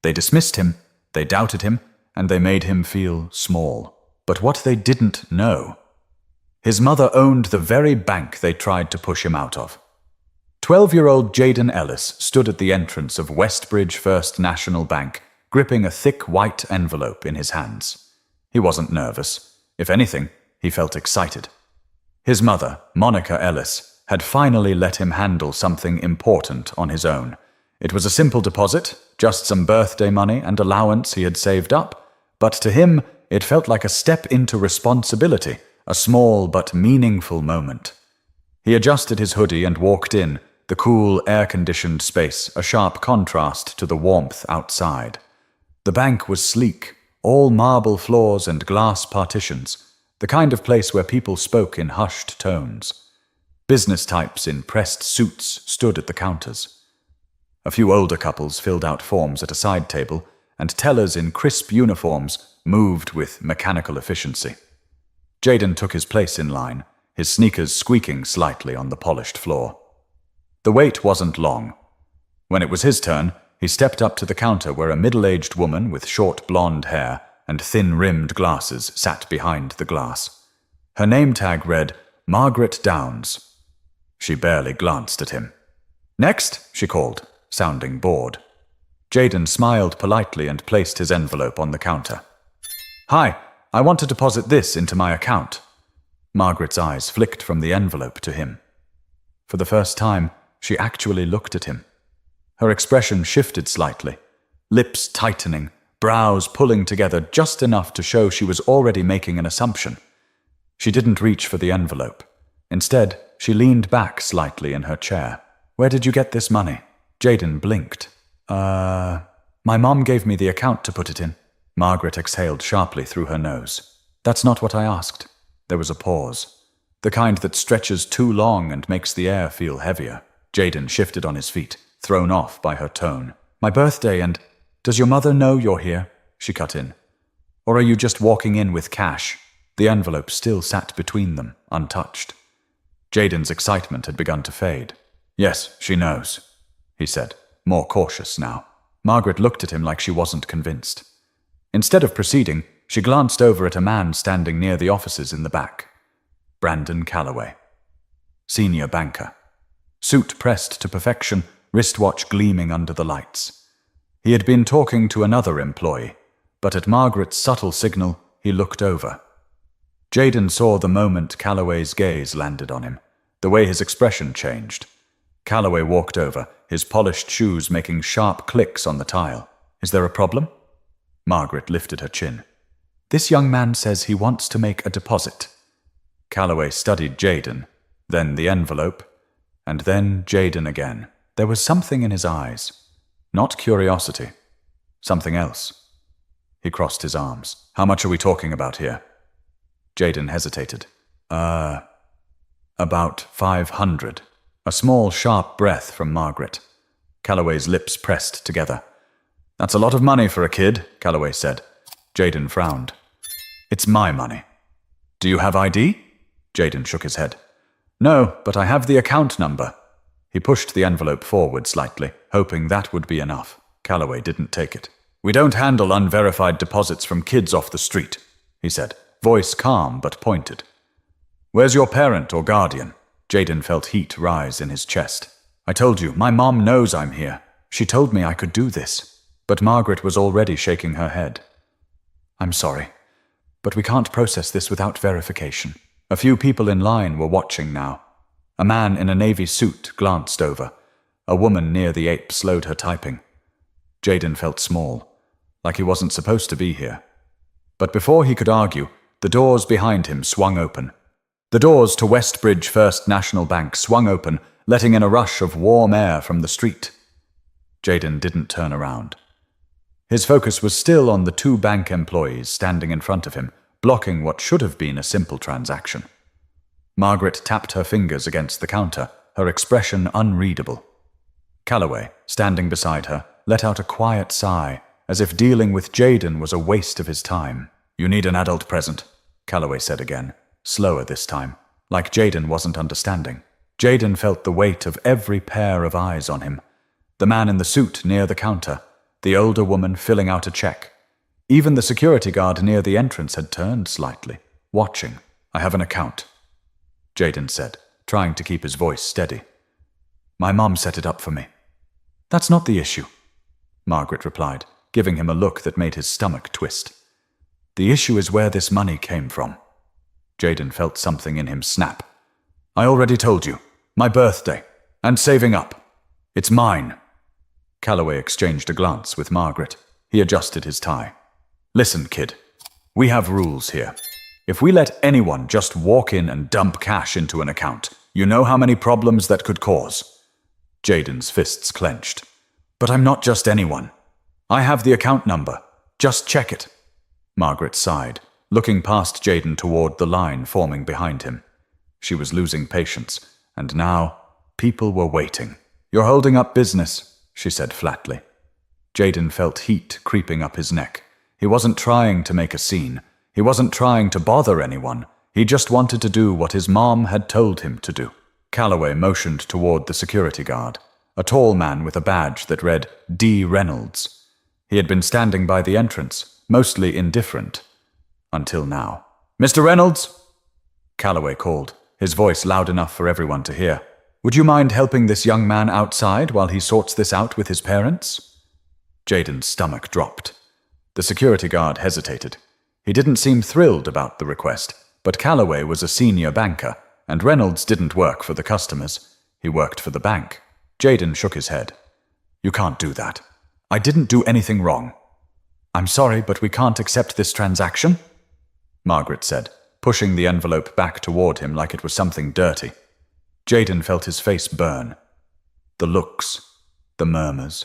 They dismissed him, they doubted him, and they made him feel small. But what they didn't know, his mother owned the very bank they tried to push him out of. 12-year-old Jaden Ellis stood at the entrance of Westbridge First National Bank, gripping a thick white envelope in his hands. He wasn't nervous. If anything, he felt excited. His mother, Monica Ellis, had finally let him handle something important on his own. It was a simple deposit, just some birthday money and allowance he had saved up, but to him it felt like a step into responsibility, a small but meaningful moment. He adjusted his hoodie and walked in, the cool, air-conditioned space a sharp contrast to the warmth outside. The bank was sleek, all marble floors and glass partitions, the kind of place where people spoke in hushed tones. Business types in pressed suits stood at the counters. A few older couples filled out forms at a side table, and tellers in crisp uniforms moved with mechanical efficiency. Jaden took his place in line, his sneakers squeaking slightly on the polished floor. The wait wasn't long. When it was his turn, he stepped up to the counter where a middle-aged woman with short blonde hair and thin-rimmed glasses sat behind the glass. Her name tag read, Margaret Downs. She barely glanced at him. "Next," she called, sounding bored. Jaden smiled politely and placed his envelope on the counter. "Hi, I want to deposit this into my account." Margaret's eyes flicked from the envelope to him. For the first time, she actually looked at him. Her expression shifted slightly, lips tightening, brows pulling together just enough to show she was already making an assumption. She didn't reach for the envelope. Instead, she leaned back slightly in her chair. "Where did you get this money?" Jaden blinked. My mom gave me the account to put it in." Margaret exhaled sharply through her nose. "That's not what I asked." There was a pause. The kind that stretches too long and makes the air feel heavier. Jaden shifted on his feet, thrown off by her tone. "My birthday and... Does your mother know you're here?" she cut in. "Or are you just walking in with cash?" The envelope still sat between them, untouched. Jaden's excitement had begun to fade. "Yes, she knows," he said, more cautious now. Margaret looked at him like she wasn't convinced. Instead of proceeding, she glanced over at a man standing near the offices in the back. Brandon Calloway. Senior banker. Suit pressed to perfection, wristwatch gleaming under the lights. He had been talking to another employee, but at Margaret's subtle signal, he looked over. Jaden saw the moment Calloway's gaze landed on him, the way his expression changed. Calloway walked over, his polished shoes making sharp clicks on the tile. "Is there a problem?" Margaret lifted her chin. "This young man says he wants to make a deposit." Calloway studied Jaden, then the envelope, and then Jaden again. There was something in his eyes. Not curiosity. Something else. He crossed his arms. "How much are we talking about here?" Jaden hesitated. About 500. A small, sharp breath from Margaret. Calloway's lips pressed together. "That's a lot of money for a kid," Calloway said. Jaden frowned. "It's my money." "Do you have ID?" Jaden shook his head. "No, but I have the account number." He pushed the envelope forward slightly, hoping that would be enough. Calloway didn't take it. "We don't handle unverified deposits from kids off the street," he said, voice calm but pointed. "Where's your parent or guardian?" Jaden felt heat rise in his chest. "I told you, my mom knows I'm here. She told me I could do this." But Margaret was already shaking her head. "I'm sorry, but we can't process this without verification." A few people in line were watching now. A man in a navy suit glanced over. A woman near the ape slowed her typing. Jaden felt small, like he wasn't supposed to be here. But before he could argue, the doors behind him swung open. The doors to Westbridge First National Bank swung open, letting in a rush of warm air from the street. Jaden didn't turn around. His focus was still on the two bank employees standing in front of him, blocking what should have been a simple transaction. Margaret tapped her fingers against the counter, her expression unreadable. Calloway, standing beside her, let out a quiet sigh, as if dealing with Jaden was a waste of his time. "You need an adult present," Calloway said again, slower this time, like Jaden wasn't understanding. Jaden felt the weight of every pair of eyes on him. The man in the suit near the counter, the older woman filling out a check. Even the security guard near the entrance had turned slightly, watching. "I have an account," Jaden said, trying to keep his voice steady. "My mom set it up for me." "That's not the issue," Margaret replied, giving him a look that made his stomach twist. "The issue is where this money came from." Jaden felt something in him snap. "I already told you. My birthday. And saving up. It's mine." Calloway exchanged a glance with Margaret. He adjusted his tie. "Listen, kid. We have rules here. If we let anyone just walk in and dump cash into an account, you know how many problems that could cause." Jaden's fists clenched. "But I'm not just anyone. I have the account number. Just check it." Margaret sighed, looking past Jaden toward the line forming behind him. She was losing patience, and now people were waiting. "You're holding up business," she said flatly. Jaden felt heat creeping up his neck. He wasn't trying to make a scene. He wasn't trying to bother anyone. He just wanted to do what his mom had told him to do. Calloway motioned toward the security guard, a tall man with a badge that read D. Reynolds. He had been standing by the entrance, mostly indifferent, until now. "Mr. Reynolds?" Calloway called, his voice loud enough for everyone to hear. "Would you mind helping this young man outside while he sorts this out with his parents?" Jaden's stomach dropped. The security guard hesitated. He didn't seem thrilled about the request, but Calloway was a senior banker, and Reynolds didn't work for the customers. He worked for the bank. Jaden shook his head. "You can't do that. I didn't do anything wrong." "I'm sorry, but we can't accept this transaction," Margaret said, pushing the envelope back toward him like it was something dirty. Jaden felt his face burn. The looks, the murmurs,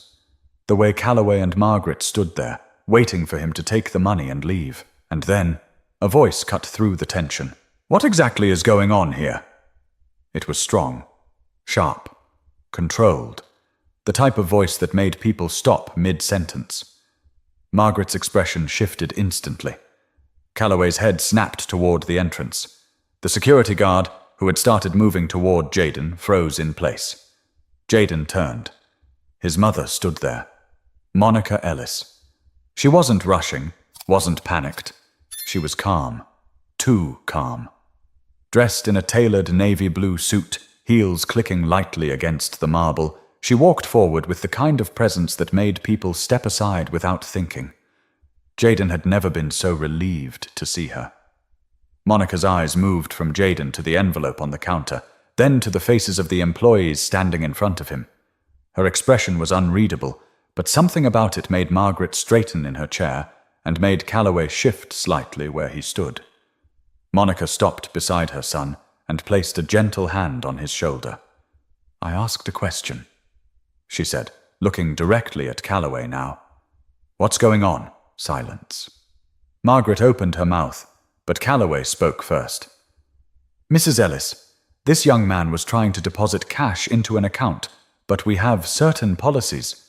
the way Calloway and Margaret stood there, waiting for him to take the money and leave. And then, a voice cut through the tension. "What exactly is going on here?" It was strong, sharp, controlled, the type of voice that made people stop mid-sentence. Margaret's expression shifted instantly. Calloway's head snapped toward the entrance. The security guard, who had started moving toward Jaden, froze in place. Jaden turned. His mother stood there. Monica Ellis. She wasn't rushing, wasn't panicked. She was calm. Too calm. Dressed in a tailored navy blue suit, heels clicking lightly against the marble, she walked forward with the kind of presence that made people step aside without thinking. Jaden had never been so relieved to see her. Monica's eyes moved from Jaden to the envelope on the counter, then to the faces of the employees standing in front of him. Her expression was unreadable, but something about it made Margaret straighten in her chair and made Calloway shift slightly where he stood. Monica stopped beside her son and placed a gentle hand on his shoulder. "I asked a question," she said, looking directly at Calloway now. "What's going on?" Silence. Margaret opened her mouth, but Calloway spoke first. "Mrs. Ellis, this young man was trying to deposit cash into an account, but we have certain policies."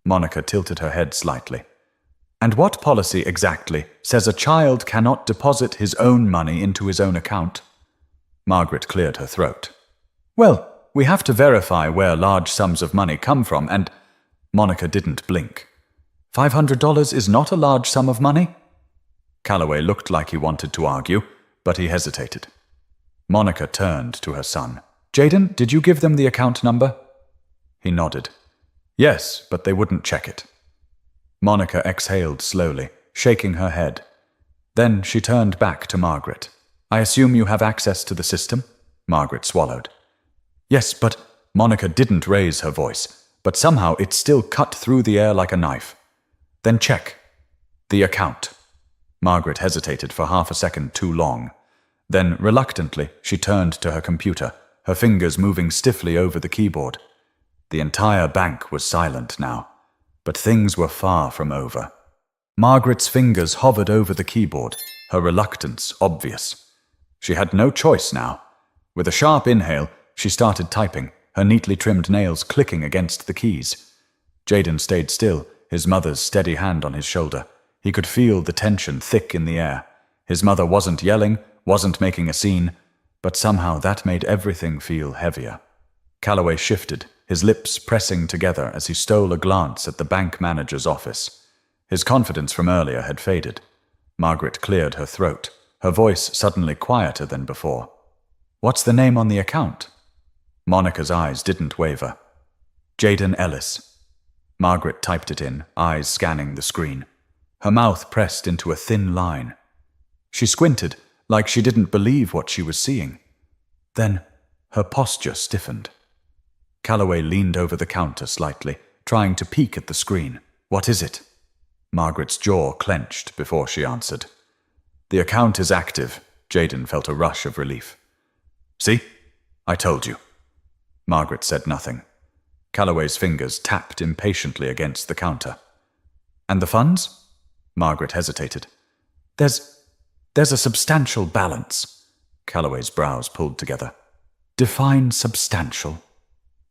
Monica tilted her head slightly. "And what policy exactly says a child cannot deposit his own money into his own account?" Margaret cleared her throat. "Well, we have to verify where large sums of money come from, and—" Monica didn't blink. $500 is not a large sum of money?" Calloway looked like he wanted to argue, but he hesitated. Monica turned to her son. "Jaden, did you give them the account number?" He nodded. "Yes, but they wouldn't check it." Monica exhaled slowly, shaking her head. Then she turned back to Margaret. "I assume you have access to the system?" Margaret swallowed. "Yes, but—" Monica didn't raise her voice, but somehow it still cut through the air like a knife. "Then check. The account." Margaret hesitated for half a second too long. Then, reluctantly, she turned to her computer, her fingers moving stiffly over the keyboard. The entire bank was silent now, but things were far from over. Margaret's fingers hovered over the keyboard, her reluctance obvious. She had no choice now. With a sharp inhale, she started typing, her neatly trimmed nails clicking against the keys. Jaden stayed still, his mother's steady hand on his shoulder. He could feel the tension thick in the air. His mother wasn't yelling, wasn't making a scene, but somehow that made everything feel heavier. Calloway shifted, his lips pressing together as he stole a glance at the bank manager's office. His confidence from earlier had faded. Margaret cleared her throat, her voice suddenly quieter than before. "What's the name on the account?" Monica's eyes didn't waver. "Jaden Ellis." Margaret typed it in, eyes scanning the screen. Her mouth pressed into a thin line. She squinted, like she didn't believe what she was seeing. Then her posture stiffened. Calloway leaned over the counter slightly, trying to peek at the screen. "What is it?" Margaret's jaw clenched before she answered. "The account is active." Jaden felt a rush of relief. "See? I told you." Margaret said nothing. Calloway's fingers tapped impatiently against the counter. "And the funds?" Margaret hesitated. There's a substantial balance." Calloway's brows pulled together. "Define substantial."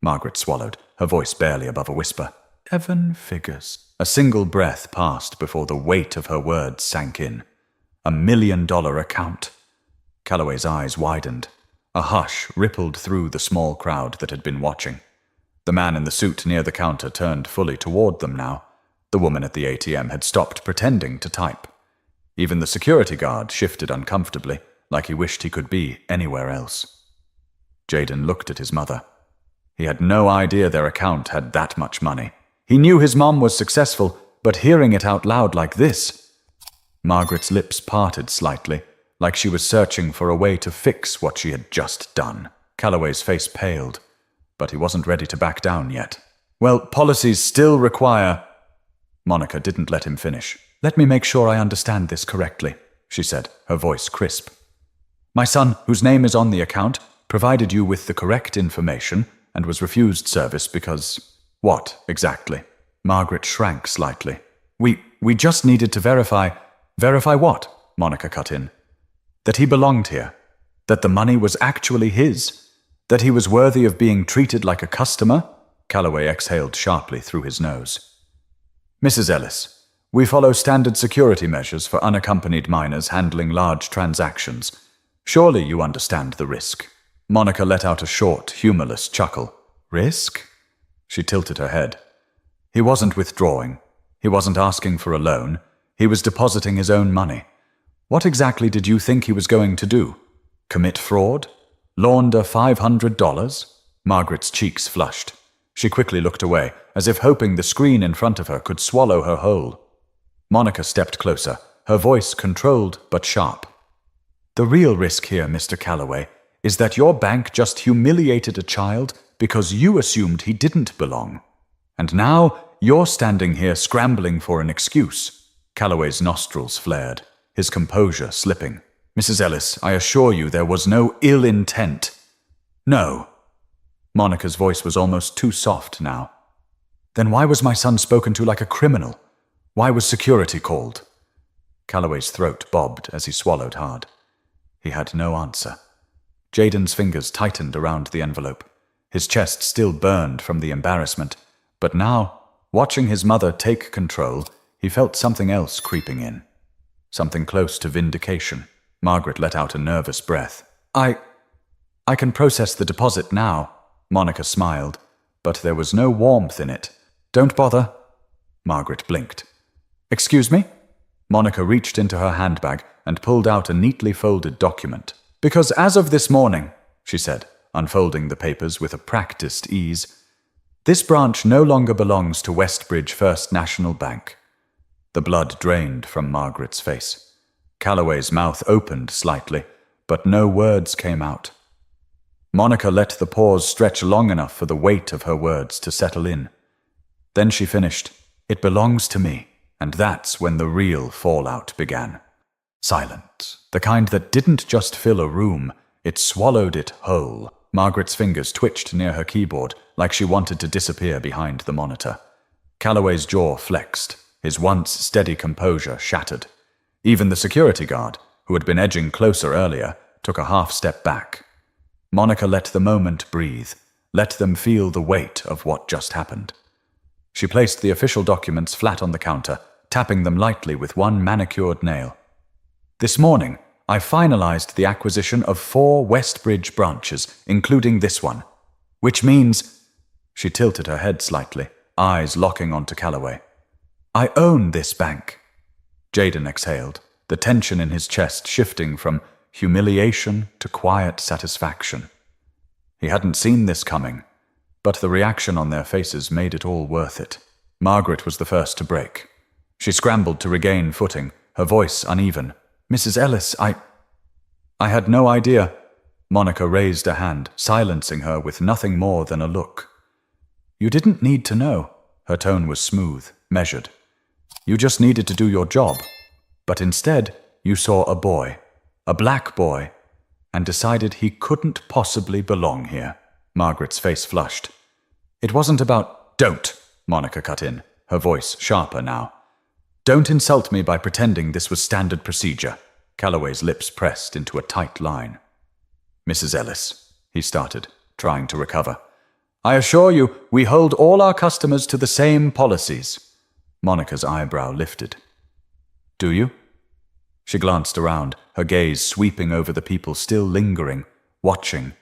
Margaret swallowed, her voice barely above a whisper. "7 figures." A single breath passed before the weight of her words sank in. $1 million account. Calloway's eyes widened. A hush rippled through the small crowd that had been watching. The man in the suit near the counter turned fully toward them now. The woman at the ATM had stopped pretending to type. Even the security guard shifted uncomfortably, like he wished he could be anywhere else. Jaden looked at his mother. He had no idea their account had that much money. He knew his mom was successful, but hearing it out loud like this... Margaret's lips parted slightly, like she was searching for a way to fix what she had just done. Calloway's face paled, but he wasn't ready to back down yet. "Well, policies still require..." Monica didn't let him finish. "Let me make sure I understand this correctly," she said, her voice crisp. "My son, whose name is on the account, provided you with the correct information and was refused service because... What, exactly?" Margaret shrank slightly. We just needed to verify..." "Verify what?" Monica cut in. "That he belonged here. That the money was actually his. That he was worthy of being treated like a customer." Calloway exhaled sharply through his nose. "Mrs. Ellis, we follow standard security measures for unaccompanied minors handling large transactions. Surely you understand the risk." Monica let out a short, humorless chuckle. "Risk?" She tilted her head. "He wasn't withdrawing. He wasn't asking for a loan. He was depositing his own money. What exactly did you think he was going to do? Commit fraud? Launder $500? Margaret's cheeks flushed. She quickly looked away, as if hoping the screen in front of her could swallow her whole. Monica stepped closer, her voice controlled but sharp. "The real risk here, Mr. Calloway, is that your bank just humiliated a child because you assumed he didn't belong. And now you're standing here scrambling for an excuse." Calloway's nostrils flared, his composure slipping. "Mrs. Ellis, I assure you there was no ill intent." "No." Monica's voice was almost too soft now. "Then why was my son spoken to like a criminal? Why was security called?" Calloway's throat bobbed as he swallowed hard. He had no answer. Jaden's fingers tightened around the envelope. His chest still burned from the embarrassment, but now, watching his mother take control, he felt something else creeping in. Something close to vindication. Margaret let out a nervous breath. I can process the deposit now." Monica smiled, but there was no warmth in it. "Don't bother." Margaret blinked. "Excuse me?" Monica reached into her handbag and pulled out a neatly folded document. "Because as of this morning," she said, unfolding the papers with a practiced ease, "this branch no longer belongs to Westbridge First National Bank." The blood drained from Margaret's face. Calloway's mouth opened slightly, but no words came out. Monica let the pause stretch long enough for the weight of her words to settle in. Then she finished, "It belongs to me," and that's when the real fallout began. Silence, the kind that didn't just fill a room, it swallowed it whole. Margaret's fingers twitched near her keyboard, like she wanted to disappear behind the monitor. Calloway's jaw flexed, his once steady composure shattered. Even the security guard, who had been edging closer earlier, took a half step back. Monica let the moment breathe, let them feel the weight of what just happened. She placed the official documents flat on the counter, tapping them lightly with one manicured nail. "This morning, I finalized the acquisition of 4 Westbridge branches, including this one. Which means..." She tilted her head slightly, eyes locking onto Calloway. I own this bank. Jaden exhaled, the tension in his chest shifting from humiliation to quiet satisfaction. He hadn't seen this coming, but the reaction on their faces made it all worth it. Margaret was the first to break. She scrambled to regain footing, her voice uneven. Mrs. Ellis, I had no idea. Monica raised a hand, silencing her with nothing more than a look. You didn't need to know. Her tone was smooth, measured. You just needed to do your job. But instead, you saw a boy, a black boy, and decided he couldn't possibly belong here. Margaret's face flushed. It wasn't about... Don't, Monica cut in, her voice sharper now. Don't insult me by pretending this was standard procedure. Calloway's lips pressed into a tight line. Mrs. Ellis, he started, trying to recover. I assure you, we hold all our customers to the same policies. Monica's eyebrow lifted. Do you? She glanced around, her gaze sweeping over the people still lingering, watching,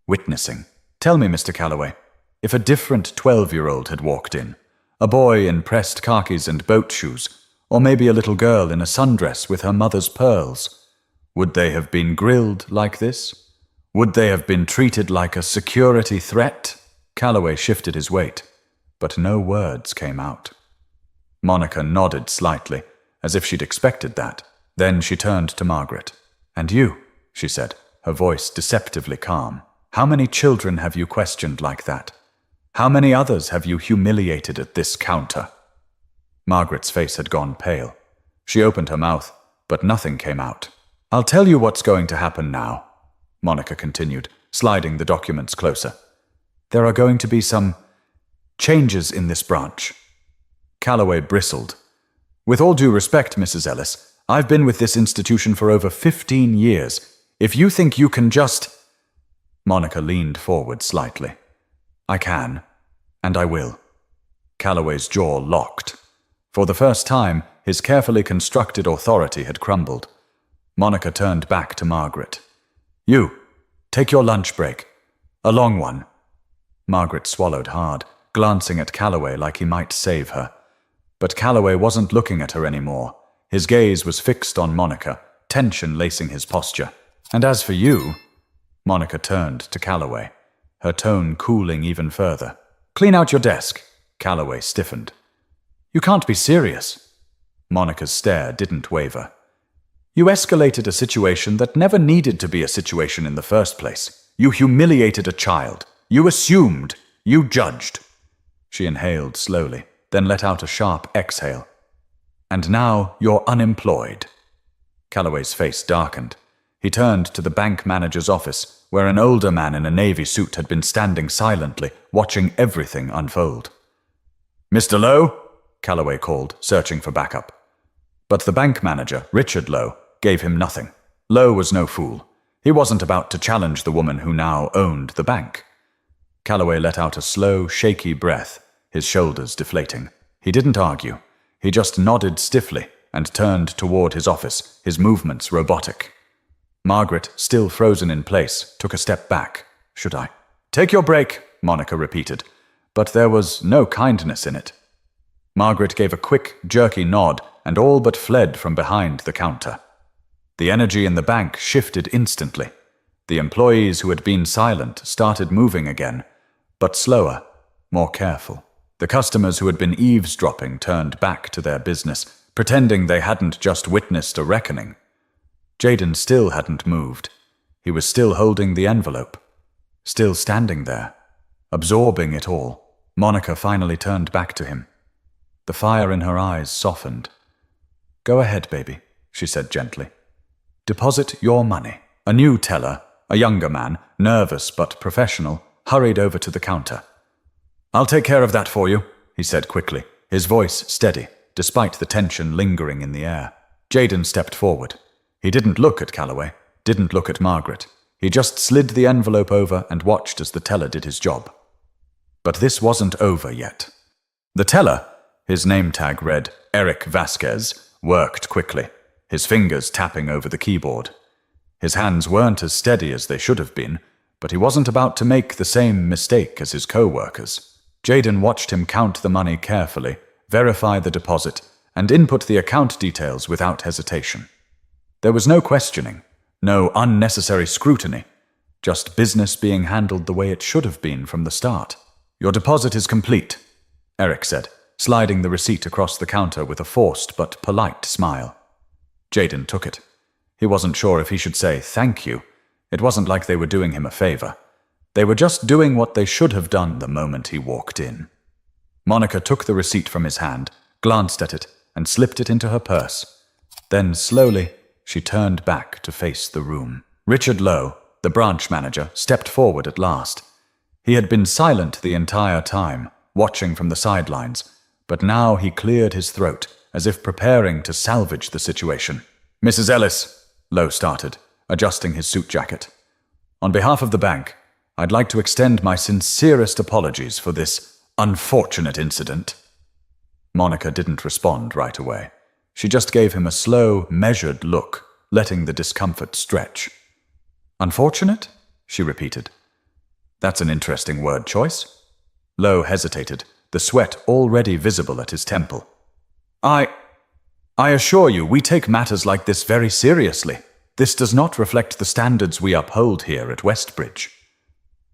witnessing. Tell me, Mr. Calloway, if a different 12-year-old had walked in, a boy in pressed khakis and boat shoes, or maybe a little girl in a sundress with her mother's pearls, would they have been grilled like this? Would they have been treated like a security threat? Calloway shifted his weight, but no words came out. Monica nodded slightly, as if she'd expected that. Then she turned to Margaret. And you, she said, her voice deceptively calm. How many children have you questioned like that? How many others have you humiliated at this counter? Margaret's face had gone pale. She opened her mouth, but nothing came out. I'll tell you what's going to happen now, Monica continued, sliding the documents closer. There are going to be some changes in this branch. Calloway bristled. With all due respect, Mrs. Ellis, I've been with this institution for over 15 years. If you think you can just... Monica leaned forward slightly. I can, and I will. Calloway's jaw locked. For the first time, his carefully constructed authority had crumbled. Monica turned back to Margaret. You, take your lunch break. A long one. Margaret swallowed hard, glancing at Calloway like he might save her. But Calloway wasn't looking at her anymore. His gaze was fixed on Monica, tension lacing his posture. And as for you... Monica turned to Calloway, her tone cooling even further. Clean out your desk. Calloway stiffened. You can't be serious. Monica's stare didn't waver. You escalated a situation that never needed to be a situation in the first place. You humiliated a child. You assumed. You judged. She inhaled slowly, then let out a sharp exhale. And now you're unemployed. Calloway's face darkened. He turned to the bank manager's office, where an older man in a navy suit had been standing silently, watching everything unfold. Mr. Lowe? Calloway called, searching for backup. But the bank manager, Richard Lowe, gave him nothing. Lowe was no fool. He wasn't about to challenge the woman who now owned the bank. Calloway let out a slow, shaky breath, his shoulders deflating. He didn't argue. He just nodded stiffly and turned toward his office, his movements robotic. Margaret, still frozen in place, took a step back. Should I? Take your break, Monica repeated, but there was no kindness in it. Margaret gave a quick, jerky nod and all but fled from behind the counter. The energy in the bank shifted instantly. The employees who had been silent started moving again, but slower, more careful. The customers who had been eavesdropping turned back to their business, pretending they hadn't just witnessed a reckoning. Jaden still hadn't moved. He was still holding the envelope, still standing there, absorbing it all. Monica finally turned back to him. The fire in her eyes softened. Go ahead, baby, she said gently. Deposit your money. A new teller, a younger man, nervous but professional, hurried over to the counter. I'll take care of that for you, he said quickly, his voice steady, despite the tension lingering in the air. Jaden stepped forward. He didn't look at Calloway, didn't look at Margaret. He just slid the envelope over and watched as the teller did his job. But this wasn't over yet. The teller, his name tag read Eric Vasquez, worked quickly, his fingers tapping over the keyboard. His hands weren't as steady as they should have been, but he wasn't about to make the same mistake as his co-workers. Jaden watched him count the money carefully, verify the deposit, and input the account details without hesitation. There was no questioning, no unnecessary scrutiny, just business being handled the way it should have been from the start. "Your deposit is complete," Eric said, sliding the receipt across the counter with a forced but polite smile. Jaden took it. He wasn't sure if he should say thank you. It wasn't like they were doing him a favor. They were just doing what they should have done the moment he walked in. Monica took the receipt from his hand, glanced at it, and slipped it into her purse. Then, slowly, she turned back to face the room. Richard Lowe, the branch manager, stepped forward at last. He had been silent the entire time, watching from the sidelines, but now he cleared his throat, as if preparing to salvage the situation. "Mrs. Ellis," Lowe started, adjusting his suit jacket. "On behalf of the bank, I'd like to extend my sincerest apologies for this unfortunate incident." Monica didn't respond right away. She just gave him a slow, measured look, letting the discomfort stretch. "Unfortunate?" she repeated. "That's an interesting word choice." Lowe hesitated, the sweat already visible at his temple. I assure you, we take matters like this very seriously. This does not reflect the standards we uphold here at Westbridge."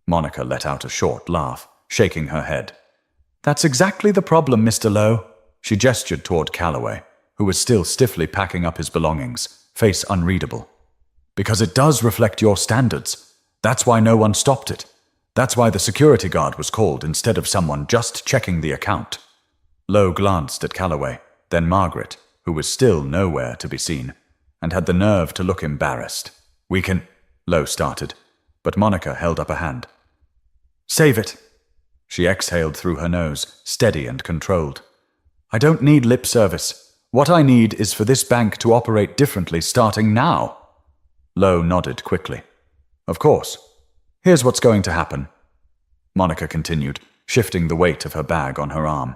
Monica let out a short laugh, shaking her head. "That's exactly the problem, Mr. Lowe." She gestured toward Calloway, who was still stiffly packing up his belongings, face unreadable. "Because it does reflect your standards. That's why no one stopped it. That's why the security guard was called instead of someone just checking the account." Lowe glanced at Calloway, then Margaret, who was still nowhere to be seen, and had the nerve to look embarrassed. "We can—" Lowe started, but Monica held up a hand. "Save it." She exhaled through her nose, steady and controlled. "I don't need lip service. What I need is for this bank to operate differently starting now." Lowe nodded quickly. "Of course. Here's what's going to happen," Monica continued, shifting the weight of her bag on her arm.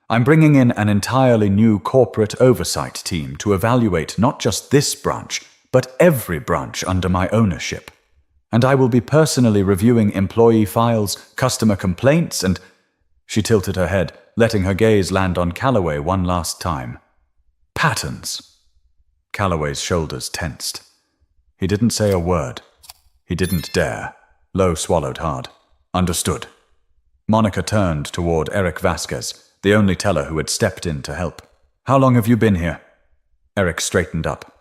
"I'm bringing in an entirely new corporate oversight team to evaluate not just this branch, but every branch under my ownership. And I will be personally reviewing employee files, customer complaints, and—" She tilted her head, letting her gaze land on Calloway one last time. "Patterns." Calloway's shoulders tensed. He didn't say a word. He didn't dare. Lowe swallowed hard. "Understood." Monica turned toward Eric Vasquez, the only teller who had stepped in to help. "How long have you been here?" Eric straightened up.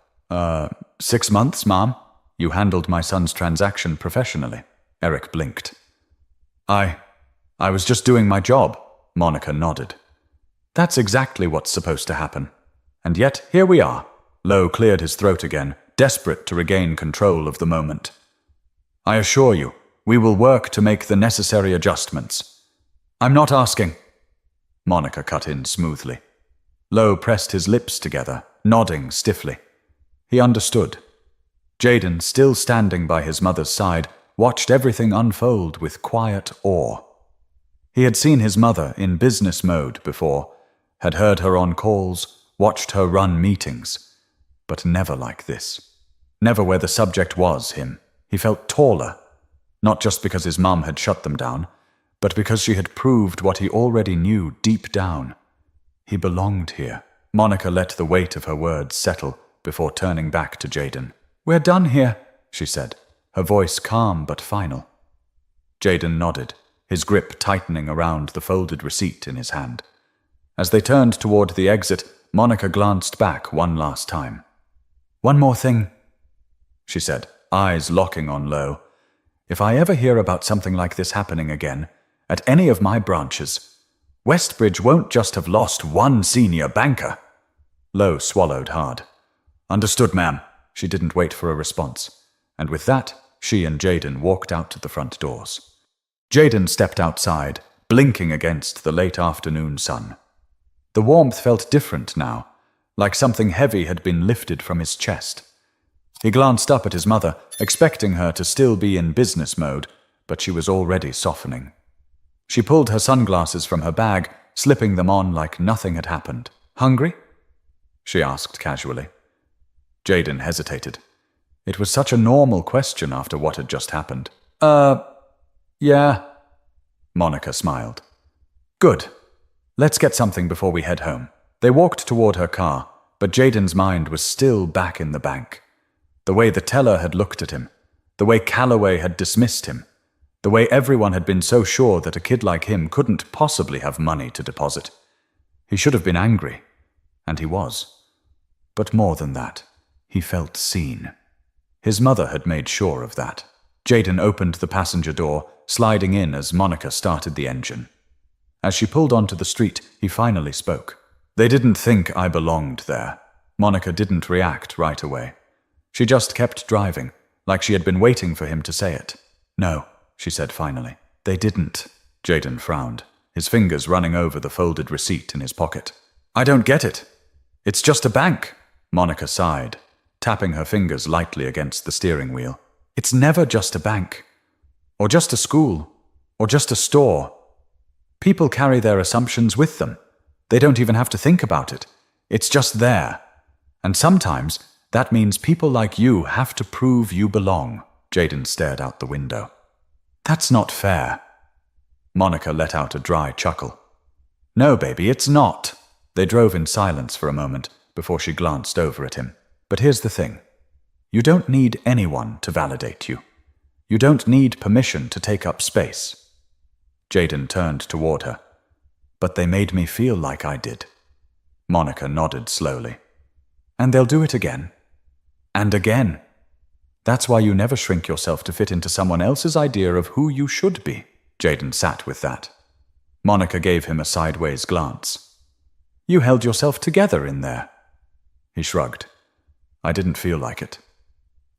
6 months, Mom. You handled my son's transaction professionally." Eric blinked. I was just doing my job," Monica nodded. "That's exactly what's supposed to happen. And yet, here we are." Lowe cleared his throat again, desperate to regain control of the moment. "I assure you, we will work to make the necessary adjustments." "I'm not asking." Monica cut in smoothly. Lowe pressed his lips together, nodding stiffly. He understood. Jaden, still standing by his mother's side, watched everything unfold with quiet awe. He had seen his mother in business mode before, had heard her on calls, watched her run meetings, but never like this. Never where the subject was him. He felt taller, not just because his mum had shut them down, but because she had proved what he already knew deep down. He belonged here. Monica let the weight of her words settle before turning back to Jaden. "We're done here," she said, her voice calm but final. Jaden nodded, his grip tightening around the folded receipt in his hand. As they turned toward the exit, Monica glanced back one last time. "One more thing," she said, eyes locking on Lowe. "If I ever hear about something like this happening again, at any of my branches, Westbridge won't just have lost one senior banker." Lowe swallowed hard. "Understood, ma'am." She didn't wait for a response, and with that, she and Jaden walked out to the front doors. Jaden stepped outside, blinking against the late afternoon sun. The warmth felt different now, like something heavy had been lifted from his chest. He glanced up at his mother, expecting her to still be in business mode, but she was already softening. She pulled her sunglasses from her bag, slipping them on like nothing had happened. "Hungry?" she asked casually. Jaden hesitated. It was such a normal question after what had just happened. Yeah. Monica smiled. Good. Let's get something before we head home. They walked toward her car, but Jaden's mind was still back in the bank. The way the teller had looked at him, the way Calloway had dismissed him, the way everyone had been so sure that a kid like him couldn't possibly have money to deposit. He should have been angry, and he was. But more than that, he felt seen. His mother had made sure of that. Jaden opened the passenger door, sliding in as Monica started the engine. As she pulled onto the street, he finally spoke. They didn't think I belonged there. Monica didn't react right away. She just kept driving, like she had been waiting for him to say it. No, she said finally. They didn't. Jaden frowned, his fingers running over the folded receipt in his pocket. I don't get it. It's just a bank. Monica sighed, tapping her fingers lightly against the steering wheel. It's never just a bank. Or just a school. Or just a store. People carry their assumptions with them. They don't even have to think about it. It's just there. And sometimes that means people like you have to prove you belong. Jaden stared out the window. That's not fair. Monica let out a dry chuckle. No, baby, it's not. They drove in silence for a moment before she glanced over at him. But here's the thing. You don't need anyone to validate you. You don't need permission to take up space. Jaden turned toward her. But they made me feel like I did. Monica nodded slowly. And they'll do it again. And again. That's why you never shrink yourself to fit into someone else's idea of who you should be. Jaden sat with that. Monica gave him a sideways glance. You held yourself together in there. He shrugged. I didn't feel like it.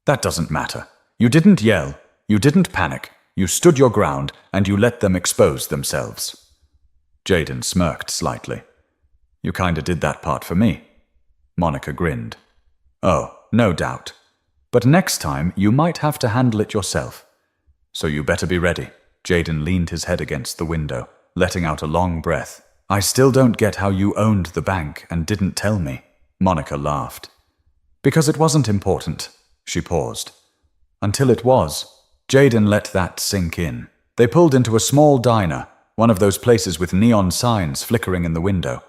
That doesn't matter. You didn't yell. You didn't panic. You stood your ground, and you let them expose themselves. Jaden smirked slightly. You kinda did that part for me. Monica grinned. Oh, no doubt. But next time, you might have to handle it yourself. So you better be ready. Jaden leaned his head against the window, letting out a long breath. I still don't get how you owned the bank and didn't tell me. Monica laughed. Because it wasn't important. She paused. Until it was. Jaden let that sink in. They pulled into a small diner, one of those places with neon signs flickering in the window.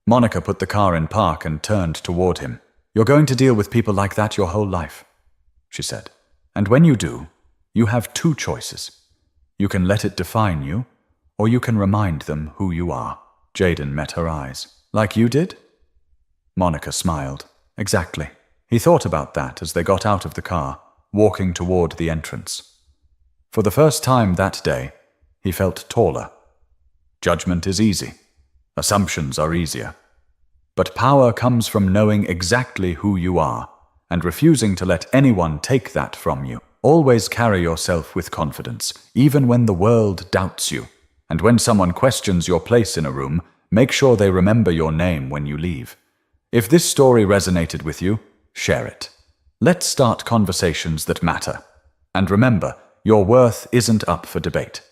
Monica put the car in park and turned toward him. You're going to deal with people like that your whole life, she said. And when you do, you have two choices. You can let it define you, or you can remind them who you are. Jaden met her eyes. Like you did? Monica smiled. Exactly. He thought about that as they got out of the car, walking toward the entrance. For the first time that day, he felt taller. Judgment is easy. Assumptions are easier. But power comes from knowing exactly who you are and refusing to let anyone take that from you. Always carry yourself with confidence, even when the world doubts you. And when someone questions your place in a room, make sure they remember your name when you leave. If this story resonated with you, share it. Let's start conversations that matter. And remember, your worth isn't up for debate.